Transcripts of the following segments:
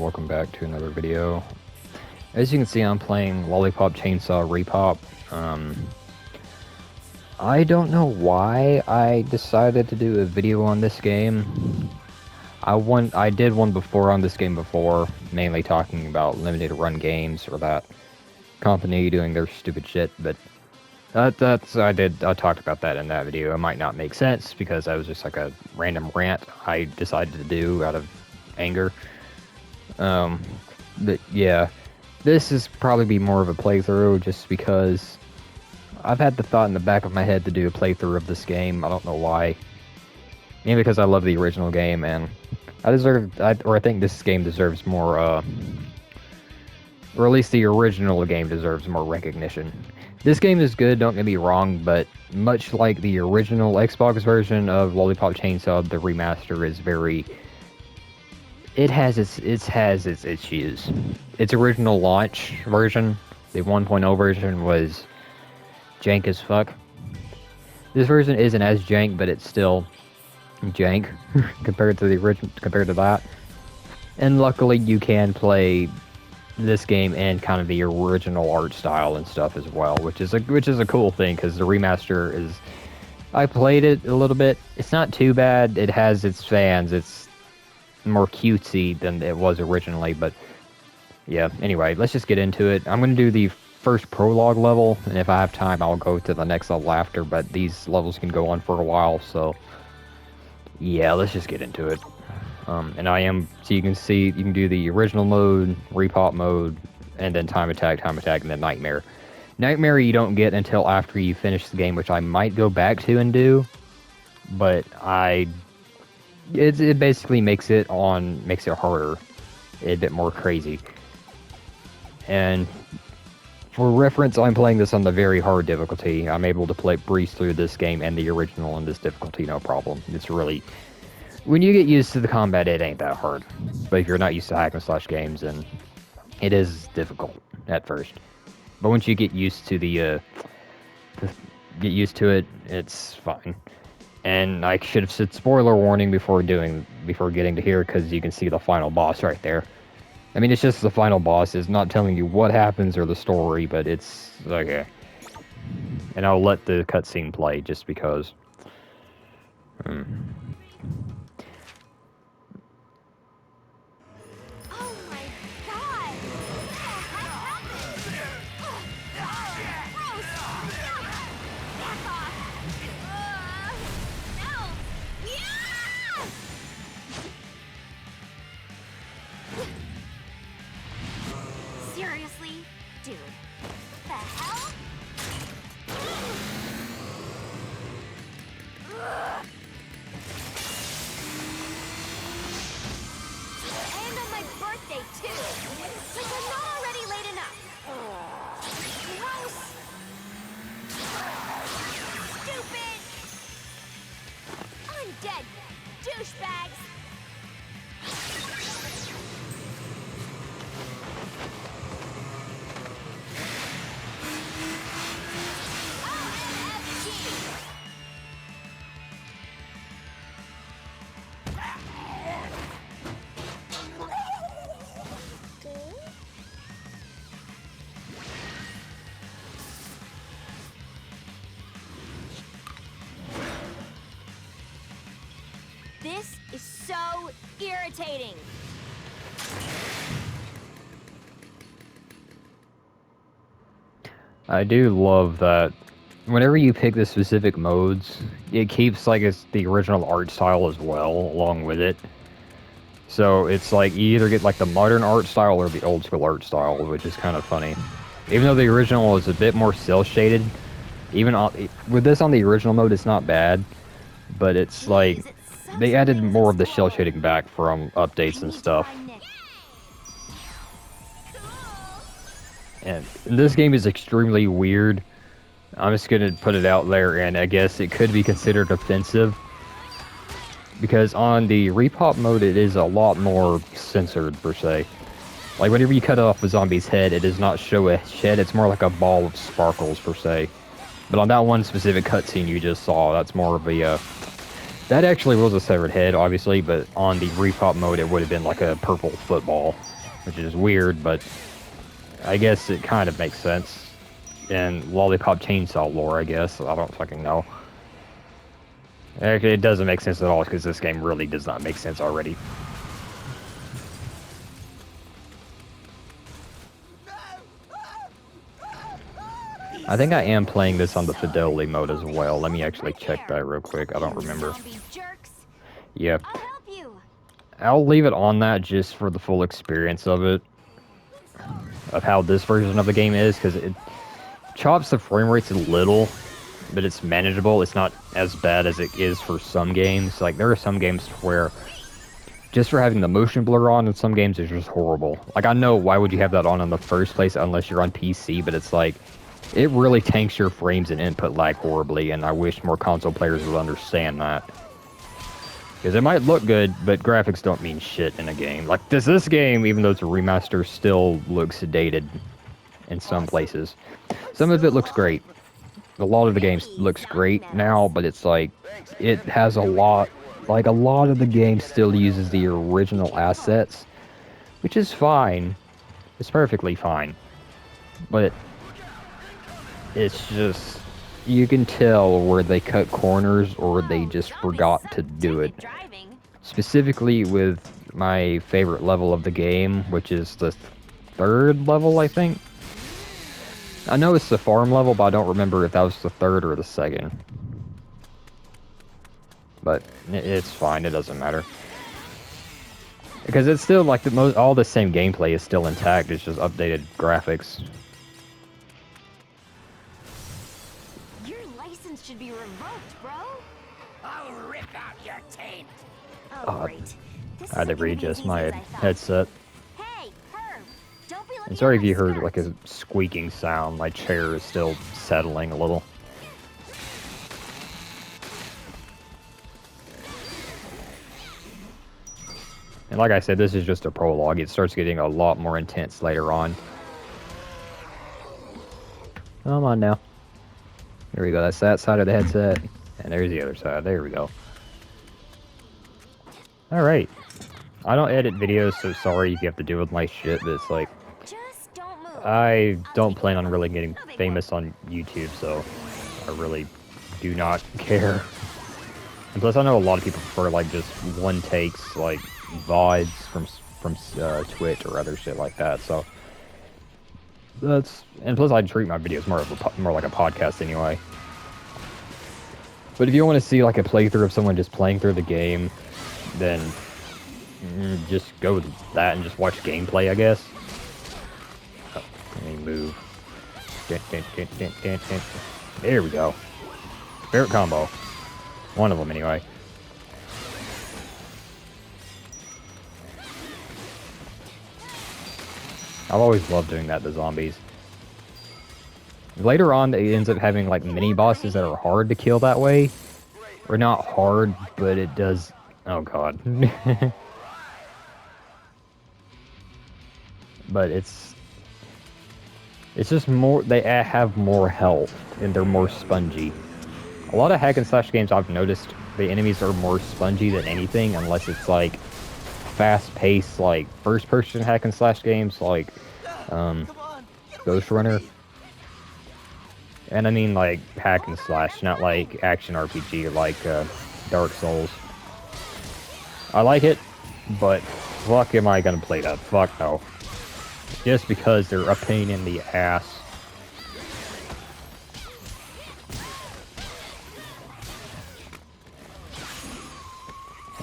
welcome back to another video. As you can see, I'm playing Lollipop Chainsaw RePOP. I don't know why I decided to do a video on this game. I did one before on this game before, mainly talking about limited run games or that company doing their stupid shit, but I talked about that in that video. It might not make sense because that was just like a random rant I decided to do out of anger. But yeah, this is probably be more of a playthrough just because I've had the thought in the back of my head to do a playthrough of this game. I don't know why. Maybe because I love the original game and I think this game deserves more, or at least the original game deserves more recognition. This game is good, don't get me wrong, but much like the original Xbox version of Lollipop Chainsaw, the remaster is very... It has its issues. Its original launch version, the 1.0 version, was jank as fuck. This version isn't as jank, but it's still jank compared to that. And luckily, you can play this game and kind of the original art style and stuff as well, which is a cool thing because the remaster is... I played it a little bit. It's not too bad. It has its fans. It's more cutesy than it was originally, but yeah. Anyway, let's just get into it. I'm going to do the first prologue level, and if I have time, I'll go to the next level after. But these levels can go on for a while, so yeah, let's just get into it. So you can do the original mode, RePOP mode, and then time attack, and then nightmare. Nightmare you don't get until after you finish the game, which I might go back to and do, but it basically makes it harder, a bit more crazy. And for reference, I'm playing this on the very hard difficulty. I'm able to breeze through this game and the original on this difficulty, no problem. It's really... When you get used to the combat, it ain't that hard. But if you're not used to hack and slash games, then it is difficult at first. But once you get used to it, it's fine. And I should have said spoiler warning before getting to here, because you can see the final boss right there. I mean, it's just the final boss. It's not telling you what happens or the story, but it's okay. And I'll let the cutscene play just because. Seriously? Dude. The hell? And on my birthday, too. Like I'm not already late enough. Gross. Stupid. Undead douchebags. This is so irritating. I do love that whenever you pick the specific modes, it keeps it's the original art style as well along with it. So it's like you either get the modern art style or the old school art style, which is kind of funny. Even though the original was a bit more cel shaded, even with this on the original mode, it's not bad, but it's like they added more of the shell shading back from updates and stuff. And this game is extremely weird. I'm just gonna put it out there, and I guess it could be considered offensive. Because on the RePOP mode, it is a lot more censored, per se. Like, whenever you cut off a zombie's head, it does not show a head, it's more like a ball of sparkles, per se. But on that one specific cutscene you just saw, that's more of a That actually was a severed head, obviously, but on the RePOP mode, it would have been like a purple football, which is weird, but I guess it kind of makes sense. In Lollipop Chainsaw lore, I guess. I don't fucking know. Actually, it doesn't make sense at all, because this game really does not make sense already. I think I am playing this on the fidelity mode as well. Let me actually check that real quick. I don't remember. Yep. I'll leave it on that just for the full experience of it. Of how this version of the game is, because it chops the frame rates a little, but it's manageable. It's not as bad as it is for some games. Like, there are some games where just for having the motion blur on in some games is just horrible. Like, I know why would you have that on in the first place unless you're on PC, but it's like, it really tanks your frames and input lag horribly, and I wish more console players would understand that. Because it might look good, but graphics don't mean shit in a game. Like, this game, even though it's a remaster, still looks dated in some places. Some of it looks great. A lot of the game looks great now, but it's like, it has a lot of the game still uses the original assets, which is fine. It's perfectly fine. But it's just, you can tell where they cut corners or they just forgot to do it. Specifically with my favorite level of the game, which is the third level, I think. I know it's the farm level, but I don't remember if that was the third or the second. But it's fine, it doesn't matter. Because it's still like all the same gameplay is still intact, it's just updated graphics. Your license should be revoked, bro. I'll rip out your tape. Oh, great. I had to readjust my headset. Hey, Herb, don't be And sorry if you heard like a squeaking sound, my chair is still settling a little. And like I said, this is just a prologue. It starts getting a lot more intense later on. Come on now. There we go. That's that side of the headset. And there's the other side. There we go. Alright. I don't edit videos, so sorry if you have to deal with my shit, but it's like, I don't plan on really getting famous on YouTube, so I really do not care. And plus, I know a lot of people prefer, like, just one takes, like, VODs from Twitch or other shit like that, so that's, and plus I treat my videos more like a podcast anyway. But if you want to see like a playthrough of someone just playing through the game, then just go with that and just watch gameplay, I guess. Oh, let me move. There we go. Favorite combo. One of them anyway. I've always loved doing that to zombies. Later on, it ends up having like mini bosses that are hard to kill that way. Or not hard, but it does. Oh god. But it's just more. They have more health and they're more spongy. A lot of hack and slash games I've noticed the enemies are more spongy than anything, unless it's like fast-paced, like first-person hack and slash games, like Ghost Runner. And I mean like hack and slash, not like action RPG like Dark Souls. I like it, but fuck am I gonna play that? Fuck no. Just because they're a pain in the ass.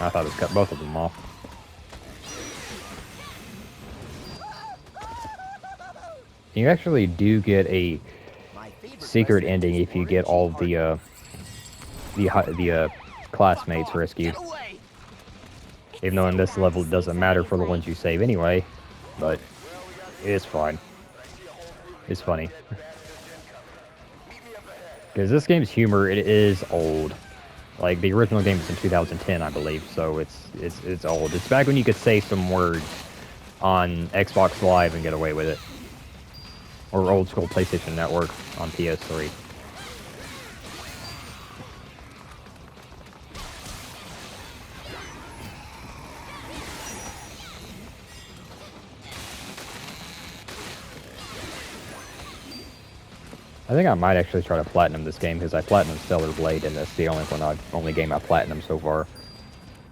I thought it cut both of them off. You actually do get a secret ending if you get all the classmates rescued. Even though in this level it doesn't matter for the ones you save anyway, but it's fine. It's funny. Because this game's humor, it is old. Like, the original game was in 2010, I believe, so it's old. It's back when you could say some words on Xbox Live and get away with it. Or old school PlayStation Network on PS3. I think I might actually try to platinum this game because I platinum Stellar Blade, and that's the only game I platinum so far.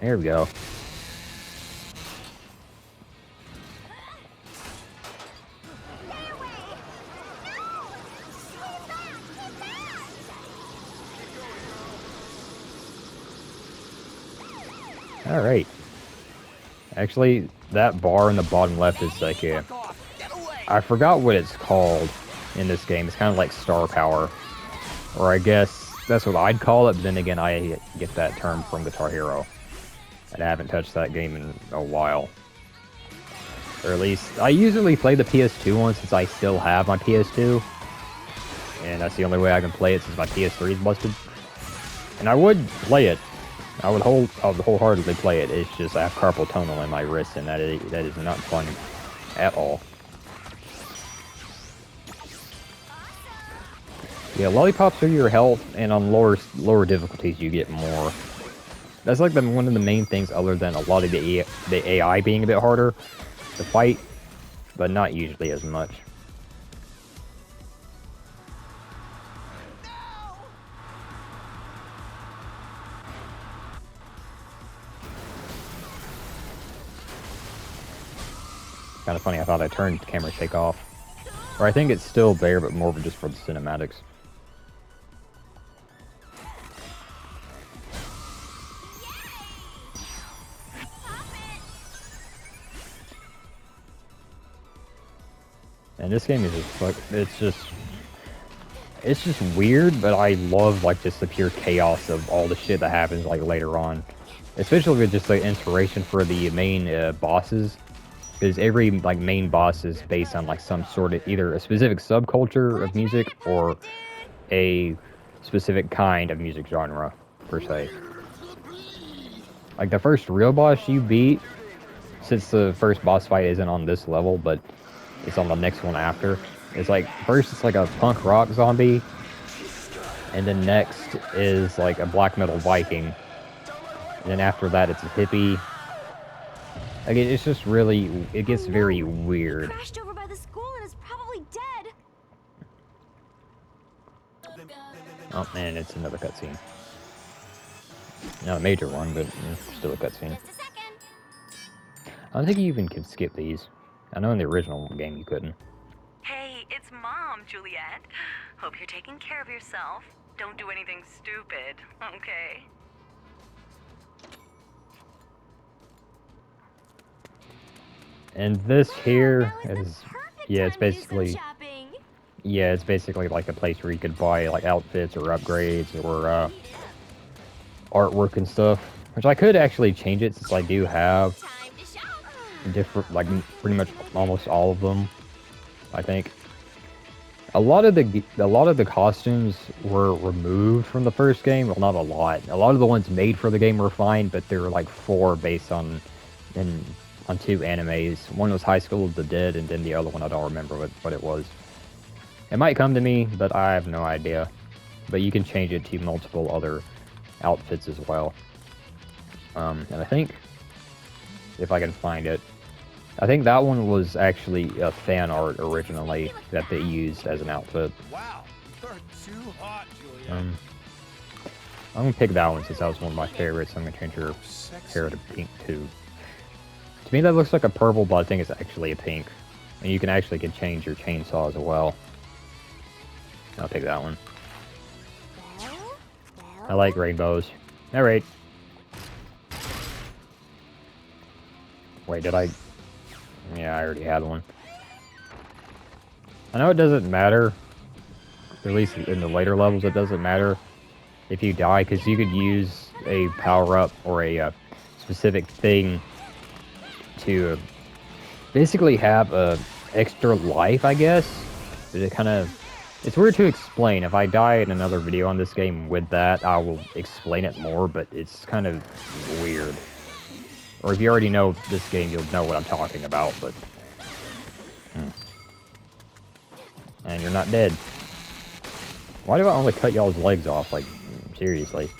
There we go. All right. Actually, that bar in the bottom left is like a... I forgot what it's called in this game. It's kind of like star power. Or I guess that's what I'd call it, but then again, I get that term from Guitar Hero. And I haven't touched that game in a while. Or at least, I usually play the PS2 one since I still have my PS2. And that's the only way I can play it since my PS3 is busted. And I would play it. I would wholeheartedly play it. It's just I have carpal tunnel in my wrist, and that is not fun at all. Yeah, lollipops are your health, and on lower difficulties you get more. That's like one of the main things, other than a lot of the AI being a bit harder to fight, but not usually as much. Kind of funny, I thought I turned the camera take off. Or I think it's still there, but more just for the cinematics. And this game is just it's just weird, but I love like just the pure chaos of all the shit that happens like later on. Especially with just the inspiration for the main bosses. Because every like main boss is based on like some sort of either a specific subculture of music or a specific kind of music genre, per se. Like the first real boss you beat, since the first boss fight isn't on this level, but it's on the next one after. It's like, first it's like a punk rock zombie, and then next is like a black metal Viking, and then after that it's a hippie. Like, it's just really, it gets very weird. Crashed over by the school and is probably dead. Oh man, it's another cutscene. Not a major one, but still a cutscene. I don't think you even could skip these. I know in the original game you couldn't. Hey, it's Mom, Juliet. Hope you're taking care of yourself. Don't do anything stupid, okay? And this here is, yeah, it's basically, yeah, it's basically like a place where you could buy like outfits or upgrades or artwork and stuff. Which I could actually change it since I do have different, like pretty much almost all of them. I think a lot of the costumes were removed from the first game. Well, not a lot. A lot of the ones made for the game were fine, but there were like 4 based on 2 animes. One was High School of the Dead, and then the other one I don't remember what it was. It might come to me, but I have no idea. But you can change it to multiple other outfits as well. And I think, if I can find it, I think that one was actually a fan art originally that they used as an outfit. Wow, you're too hot, Julia. I'm gonna pick that one since that was one of my favorites. I'm gonna change her hair to pink too. To me, that looks like a purple, but I think it's actually a pink. And you can actually change your chainsaw as well. I'll pick that one. I like rainbows. Alright. Wait, did I... Yeah, I already had one. I know it doesn't matter. At least in the later levels, it doesn't matter if you die, because you could use a power-up or a specific thing to basically have a extra life, I guess. It kind of, it's weird to explain. If I die in another video on this game with that, I will explain it more, but it's kind of weird. Or if you already know this game, you'll know what I'm talking about, but... And you're not dead. Why do I only cut y'all's legs off? Like, seriously.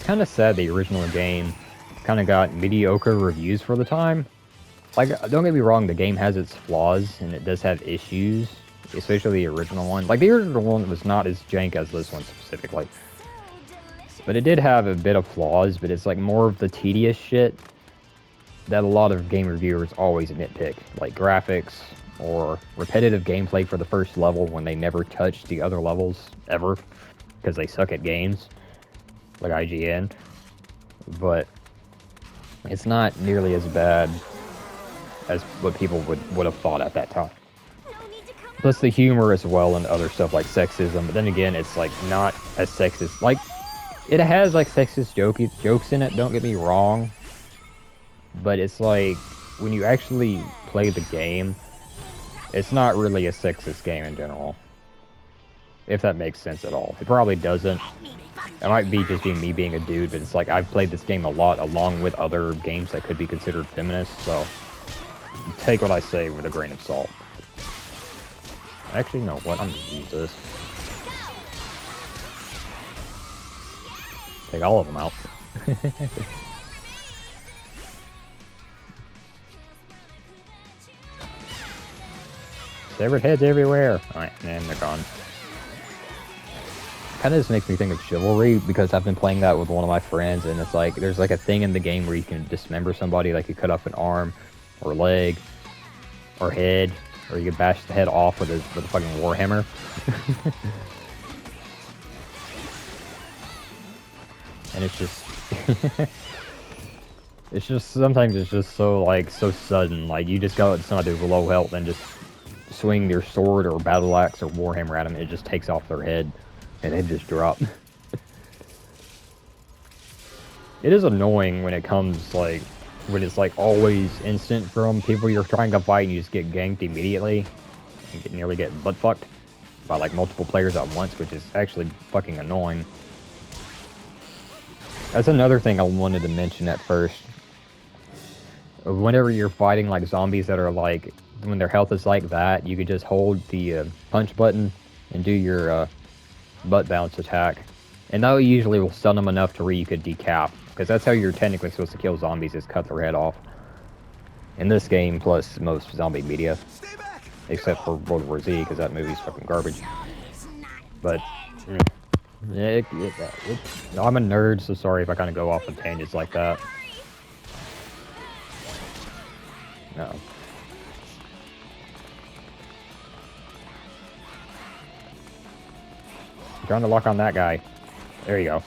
kind of sad the original game kind of got mediocre reviews for the time. Like, don't get me wrong, the game has its flaws, and it does have issues, especially the original one. Like, the original one was not as jank as this one specifically. But it did have a bit of flaws, but it's like more of the tedious shit that a lot of game reviewers always nitpick. Like graphics, or repetitive gameplay for the first level when they never touch the other levels, ever. Because they suck at games. Like IGN. But it's not nearly as bad as what people would have thought at that time. Plus the humor as well and other stuff like sexism, but then again, it's like not as sexist. Like, it has like sexist jokes in it, don't get me wrong, but it's like, when you actually play the game, it's not really a sexist game in general. If that makes sense at all. It probably doesn't. It might be just me being a dude, but it's like, I've played this game a lot along with other games that could be considered feminist, so take what I say with a grain of salt. Actually, no, what? I'm gonna use this. Take all of them out. Severed heads everywhere! Alright, and they're gone. Kinda just makes me think of Chivalry, because I've been playing that with one of my friends, and it's like, there's like a thing in the game where you can dismember somebody, like you cut off an arm, or leg, or head, or you can bash the head off with a fucking warhammer. And it's just... it's just, sometimes it's just so, like, so sudden. Like, you just go at somebody with low health and just swing your sword or battle axe or warhammer at them, and it just takes off their head, and they just drop. It is annoying when it comes, like, when it's, like, always instant from people you're trying to fight and you just get ganked immediately. And nearly get butt-fucked by, like, multiple players at once, which is actually fucking annoying. That's another thing I wanted to mention at first. Whenever you're fighting, like, zombies that are, like, when their health is like that, you could just hold the punch button and do your butt bounce attack. And that usually will stun them enough to where you could decap. Because that's how you're technically supposed to kill zombies, is cut their head off. In this game, plus most zombie media. Except for World War Z, because that movie's fucking garbage. But... I'm a nerd, so sorry if I kind of go off on tangents like that. No. I'm trying to lock on that guy. There you go.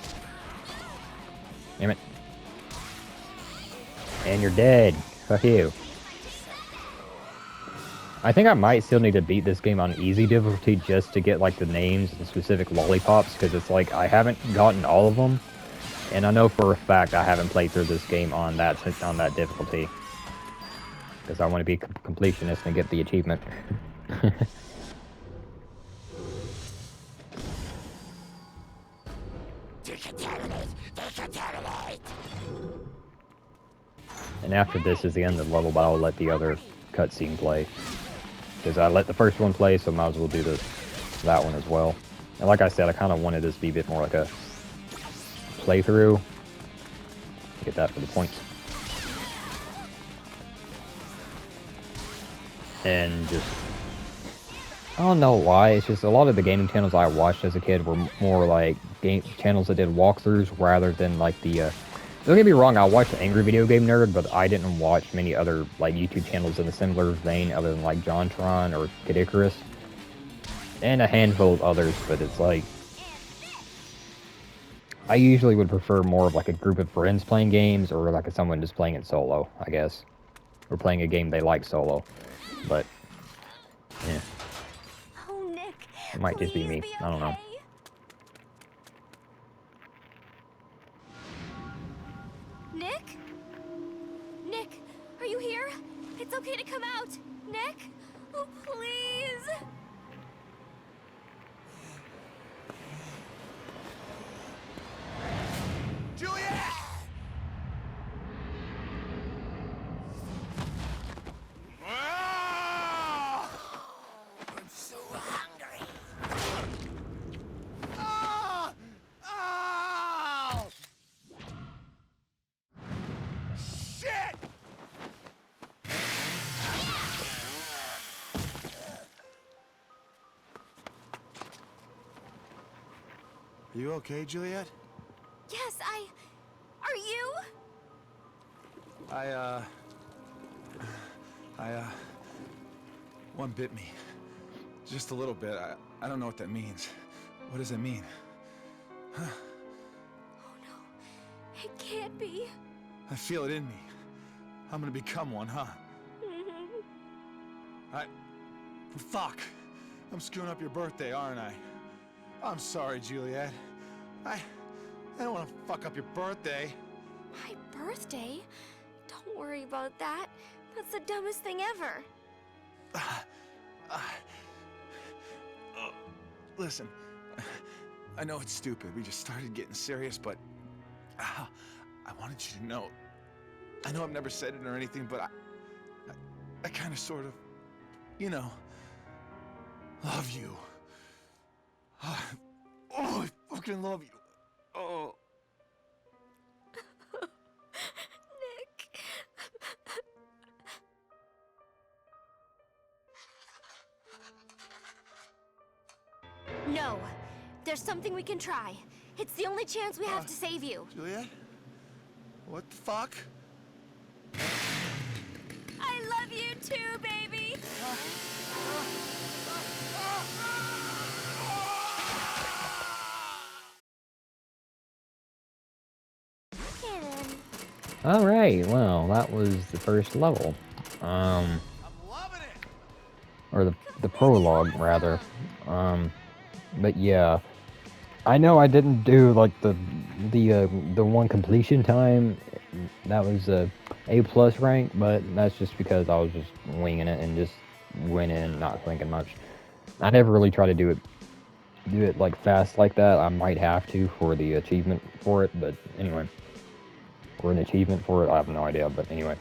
Damn it. And you're dead. Fuck you. I think I might still need to beat this game on easy difficulty just to get, like, the names and specific lollipops, because it's like, I haven't gotten all of them, and I know for a fact I haven't played through this game on that difficulty, because I want to be completionist and get the achievement. And after this is the end of the level, but I'll let the other cutscene play. Because I let the first one play, so might as well do that one as well. And like I said, I kind of wanted this to be a bit more like a playthrough. Get that for the points. And just... I don't know why, it's just a lot of the gaming channels I watched as a kid were more like game channels that did walkthroughs rather than like the... Don't get me wrong, I watched Angry Video Game Nerd, but I didn't watch many other like YouTube channels in a similar vein other than like JonTron or Kid Icarus. And a handful of others, but it's like... I usually would prefer more of like a group of friends playing games, or like someone just playing it solo, I guess. Or playing a game they like solo. But, yeah. Oh, Nick, It might just be me, I don't know. Nick? Nick, are you here? It's okay to come out. Nick? Oh, please. Juliet! Ah! I'm so hungry. You okay, Juliet? Yes, Are you? One bit me. Just a little bit. I don't know what that means. What does it mean? Oh no, it can't be. I feel it in me. I'm gonna become one, huh? Fuck. I'm screwing up your birthday, aren't I? I'm sorry, Juliet. I don't want to fuck up your birthday. My birthday? Don't worry about that. That's the dumbest thing ever. Listen, I know it's stupid. We just started getting serious, but I wanted you to know. I know I've never said it or anything, but I kind of sort of, you know, love you. Oh, I fucking love you. Oh. Nick. No. There's something we can try. It's the only chance we have to save you. Juliet? What the fuck? I love you too, baby. Get in. All right, well, that was the first level. I'm loving it. Or the prologue rather. But yeah, I know I didn't do like the one completion time. That was A+ rank, but that's just because I was just winging it and just went in not thinking much. I never really try to do it like fast like that. I might have to for the achievement for it, but anyway, or an achievement for it. I have no idea, but anyway.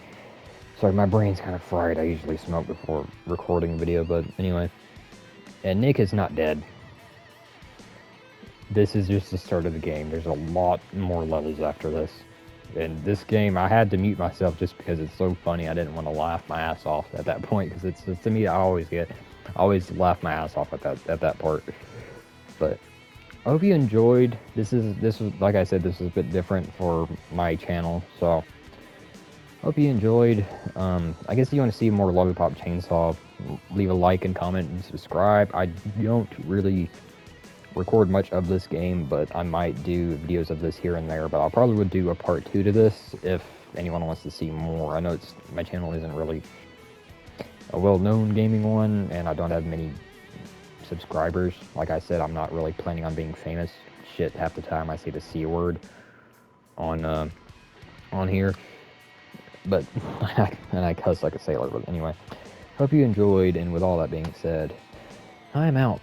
Sorry, my brain's kind of fried. I usually smoke before recording a video, but anyway. And Nick is not dead. This is just the start of the game. There's a lot more levels after this. And this game, I had to mute myself just because it's so funny. I didn't want to laugh my ass off at that point, because it's to me, I always laugh my ass off at that part. But I hope you enjoyed. This was, like I said, this is a bit different for my channel, so hope you enjoyed. I guess if you want to see more Lollipop Chainsaw, leave a like and comment and subscribe. I don't really record much of this game, but I might do videos of this here and there, but I'll probably would do a part 2 to this if anyone wants to see more. I know my channel isn't really a well-known gaming one, and I don't have many subscribers. Like I said, I'm not really planning on being famous. Shit, half the time I say the C word on here, but and I cuss like a sailor. But anyway, hope you enjoyed, and with all that being said, I'm out.